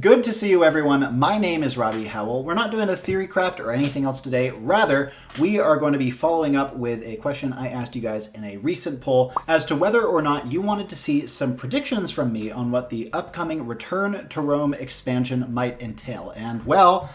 Good to see you, everyone. My name is Robby Howell. We're not doing a theory craft or anything else today. Rather, we are going to be following up with a question I asked you guys in a recent poll as to whether or not you wanted to see some predictions from me on what the upcoming Return to Rome expansion might entail. And, well,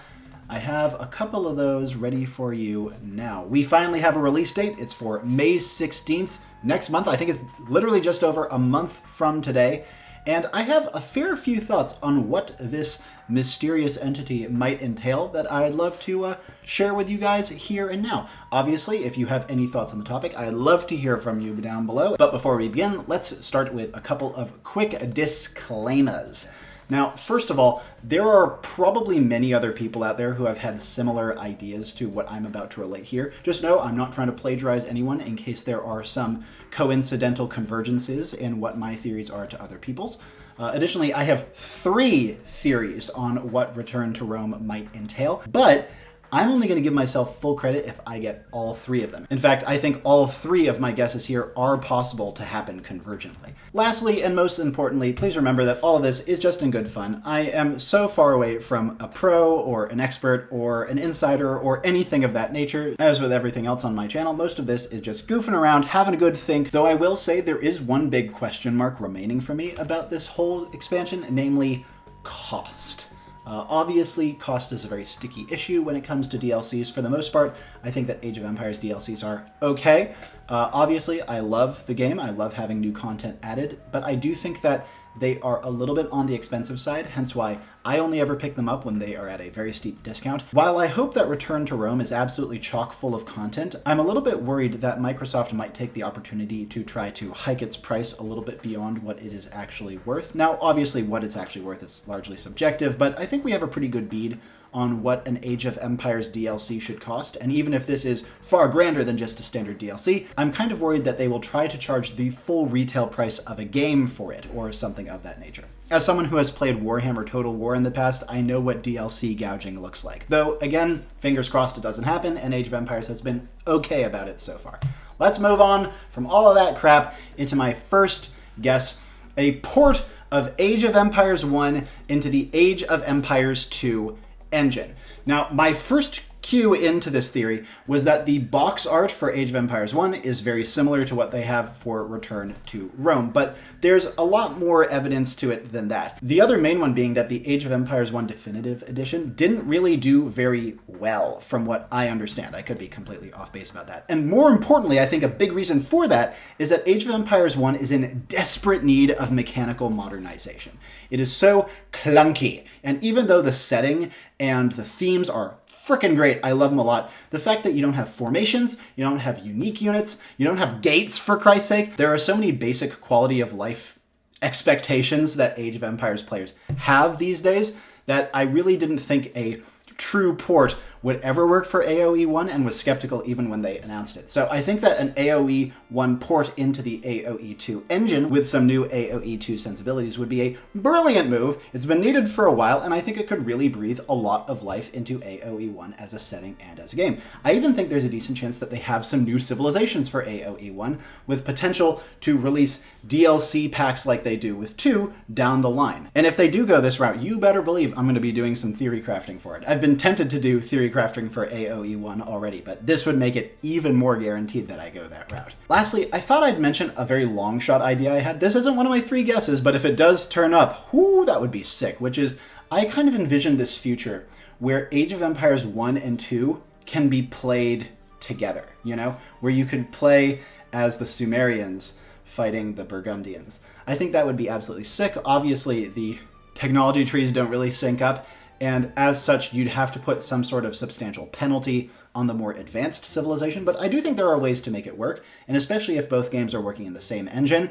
I have a couple of those ready for you now. We finally have a release date. It's for May 16th, next month. I think it's literally just over a month from today. And I have a fair few thoughts on what this mysterious entity might entail that I'd love to share with you guys here and now. Obviously, if you have any thoughts on the topic, I'd love to hear from you down below. But before we begin, let's start with a couple of quick disclaimers. Now, first of all, there are probably many other people out there who have had similar ideas to what I'm about to relate here. Just know I'm not trying to plagiarize anyone in case there are some coincidental convergences in what my theories are to other people's. Additionally, I have 3 theories on what Return to Rome might entail, but I'm only going to give myself full credit if I get all 3 of them. In fact, I think all 3 of my guesses here are possible to happen convergently. Lastly, and most importantly, please remember that all of this is just in good fun. I am so far away from a pro or an expert or an insider or anything of that nature. As with everything else on my channel, most of this is just goofing around, having a good think, though I will say there is one big question mark remaining for me about this whole expansion, namely cost. Obviously, cost is a very sticky issue when it comes to DLCs. For the most part, I think that Age of Empires DLCs are okay. Obviously, I love the game. I love having new content added, but I do think that they are a little bit on the expensive side, hence why I only ever pick them up when they are at a very steep discount. While I hope that Return to Rome is absolutely chock full of content, I'm a little bit worried that Microsoft might take the opportunity to try to hike its price a little bit beyond what it is actually worth. Now, obviously, what it's actually worth is largely subjective, but I think we have a pretty good bead on what an Age of Empires DLC should cost, and even if this is far grander than just a standard DLC, I'm kind of worried that they will try to charge the full retail price of a game for it, or something of that nature. As someone who has played Warhammer Total War in the past, I know what DLC gouging looks like. Though, again, fingers crossed it doesn't happen, and Age of Empires has been okay about it so far. Let's move on from all of that crap into my first guess, a port of Age of Empires 1 into the Age of Empires 2 engine. Now, my first cue into this theory was that the box art for Age of Empires 1 is very similar to what they have for Return to Rome, but there's a lot more evidence to it than that. The other main one being that the Age of Empires 1 Definitive Edition didn't really do very well, from what I understand. I could be completely off base about that. And more importantly, I think a big reason for that is that Age of Empires 1 is in desperate need of mechanical modernization. It is so clunky, and even though the setting and the themes are freaking great, I love them a lot, the fact that you don't have formations, you don't have unique units, you don't have gates, for Christ's sake, there are so many basic quality of life expectations that Age of Empires players have these days that I really didn't think a true port would ever work for AoE 1 and was skeptical even when they announced it. So I think that an AoE 1 port into the AoE 2 engine with some new AoE 2 sensibilities would be a brilliant move. It's been needed for a while, and I think it could really breathe a lot of life into AoE 1 as a setting and as a game. I even think there's a decent chance that they have some new civilizations for AoE 1 with potential to release DLC packs like they do with 2 down the line. And if they do go this route, you better believe I'm going to be doing some theory crafting for it. I've been tempted to do theory crafting for AoE 1 already, but this would make it even more guaranteed that I go that route. Lastly, I thought I'd mention a very long shot idea I had. This isn't one of my 3 guesses, but if it does turn up, whoo, that would be sick, which is I kind of envisioned this future where Age of Empires 1 and 2 can be played together, you know, where you could play as the Sumerians fighting the Burgundians. I think that would be absolutely sick. Obviously, the technology trees don't really sync up, and as such, you'd have to put some sort of substantial penalty on the more advanced civilization, but I do think there are ways to make it work, and especially if both games are working in the same engine,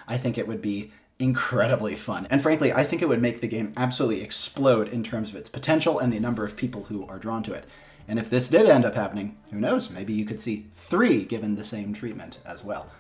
I think it would be incredibly fun. And frankly, I think it would make the game absolutely explode in terms of its potential and the number of people who are drawn to it. And if this did end up happening, who knows, maybe you could see 3 given the same treatment as well.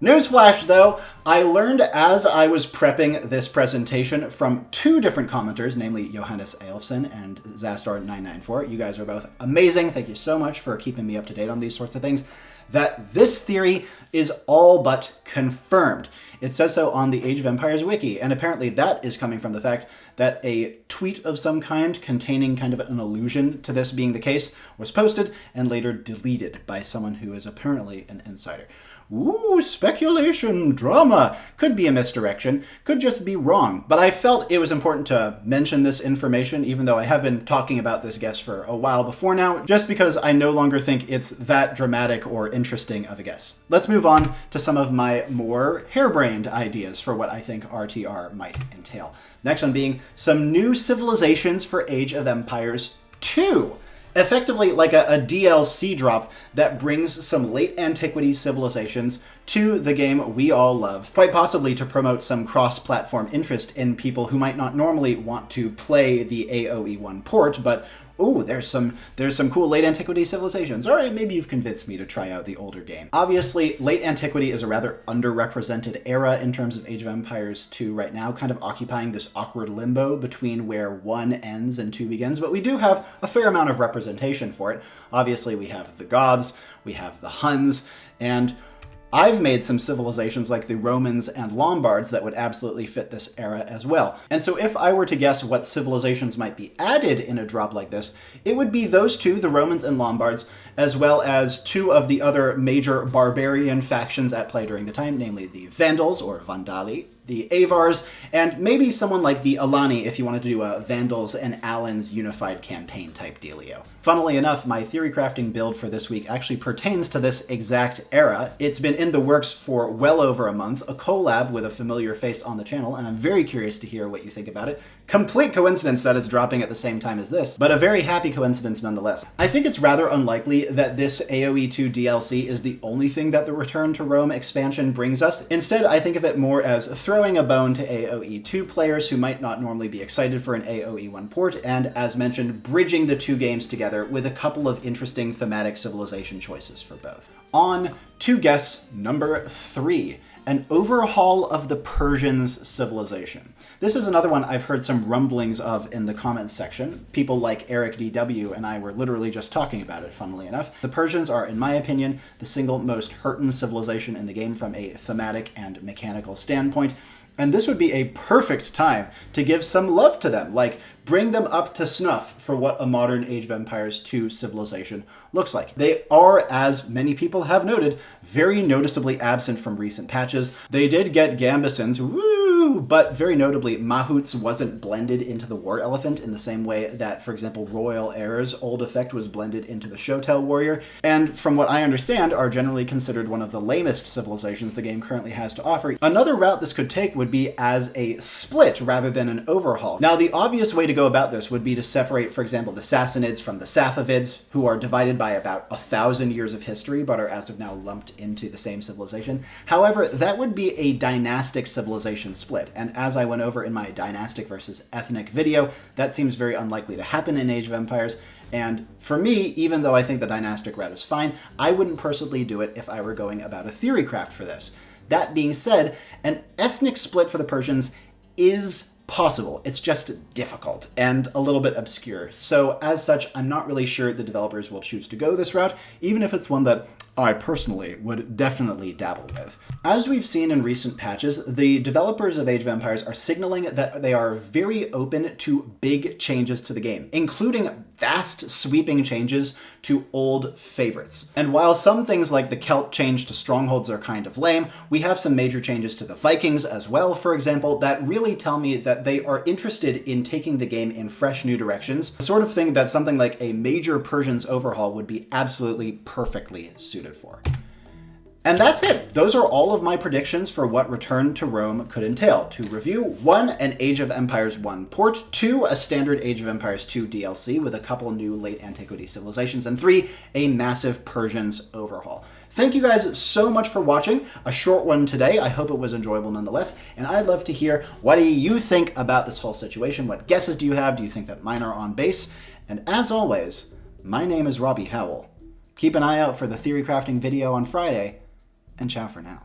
Newsflash, though, I learned as I was prepping this presentation from 2 different commenters, namely Johannes Eilfsen and Zastor994. You guys are both amazing. Thank you so much for keeping me up to date on these sorts of things. That this theory is all but confirmed. It says so on the Age of Empires wiki, and apparently that is coming from the fact that a tweet of some kind containing kind of an allusion to this being the case was posted and later deleted by someone who is apparently an insider. Ooh, speculation, drama. Could be a misdirection, could just be wrong. But I felt it was important to mention this information, even though I have been talking about this guess for a while before now, just because I no longer think it's that dramatic or interesting of a guess. Let's move on to some of my more harebrained ideas for what I think RTR might entail. Next one being some new civilizations for Age of Empires 2. Effectively like a DLC drop that brings some late antiquity civilizations to the game we all love, quite possibly to promote some cross-platform interest in people who might not normally want to play the AoE1 port, but ooh, there's some cool late antiquity civilizations. All right, maybe you've convinced me to try out the older game. Obviously, late antiquity is a rather underrepresented era in terms of Age of Empires 2 right now, kind of occupying this awkward limbo between where 1 ends and 2 begins, but we do have a fair amount of representation for it. Obviously, we have the Goths, we have the Huns, and I've made some civilizations like the Romans and Lombards that would absolutely fit this era as well. And so if I were to guess what civilizations might be added in a drop like this, it would be those two, the Romans and Lombards, as well as two of the other major barbarian factions at play during the time, namely the Vandals, or Vandali, the Avars, and maybe someone like the Alani if you wanted to do a Vandals and Alans unified campaign type dealio. Funnily enough, my theory crafting build for this week actually pertains to this exact era. It's been in the works for well over a month, a collab with a familiar face on the channel, and I'm very curious to hear what you think about it. Complete coincidence that it's dropping at the same time as this, but a very happy coincidence nonetheless. I think it's rather unlikely that this AoE 2 DLC is the only thing that the Return to Rome expansion brings us. Instead, I think of it more as throwing a bone to AoE 2 players who might not normally be excited for an AoE 1 port, and as mentioned, bridging the two games together with a couple of interesting thematic civilization choices for both. On to guess number 3. An overhaul of the Persians' civilization. This is another one I've heard some rumblings of in the comments section. People like Eric DW and I were literally just talking about it, funnily enough. The Persians are, in my opinion, the single most hurtin' civilization in the game from a thematic and mechanical standpoint. And this would be a perfect time to give some love to them, like bring them up to snuff for what a modern Age of Empires 2 civilization looks like. They are, as many people have noted, very noticeably absent from recent patches. They did get Gambesons, woo, but very notably, Mahouts wasn't blended into the War Elephant in the same way that, for example, Royal Heir's old effect was blended into the Shotel Warrior, and from what I understand, are generally considered one of the lamest civilizations the game currently has to offer. Another route this could take would be as a split rather than an overhaul. Now, the obvious way to go about this would be to separate, for example, the Sassanids from the Safavids, who are divided by about 1,000 years of history, but are as of now lumped into the same civilization. However, that would be a dynastic civilization split, and as I went over in my dynastic versus ethnic video, that seems very unlikely to happen in Age of Empires. And for me, even though I think the dynastic route is fine, I wouldn't personally do it if I were going about a theory craft for this. That being said, an ethnic split for the Persians is possible. It's just difficult and a little bit obscure. So as such, I'm not really sure the developers will choose to go this route, even if it's one that I personally would definitely dabble with. As we've seen in recent patches, the developers of Age of Empires are signaling that they are very open to big changes to the game, including vast sweeping changes to old favorites. And while some things like the Celt change to strongholds are kind of lame, we have some major changes to the Vikings as well, for example, that really tell me that they are interested in taking the game in fresh new directions, the sort of thing that something like a major Persians overhaul would be absolutely perfectly suited for. And that's it. Those are all of my predictions for what Return to Rome could entail. To review, 1, an Age of Empires 1 port, 2, a standard Age of Empires 2 DLC with a couple new late antiquity civilizations, and 3, a massive Persians overhaul. Thank you guys so much for watching. A short one today. I hope it was enjoyable nonetheless, and I'd love to hear what do you think about this whole situation? What guesses do you have? Do you think that mine are on base? And as always, my name is Robby Howell. Keep an eye out for the theory crafting video on Friday, and ciao for now.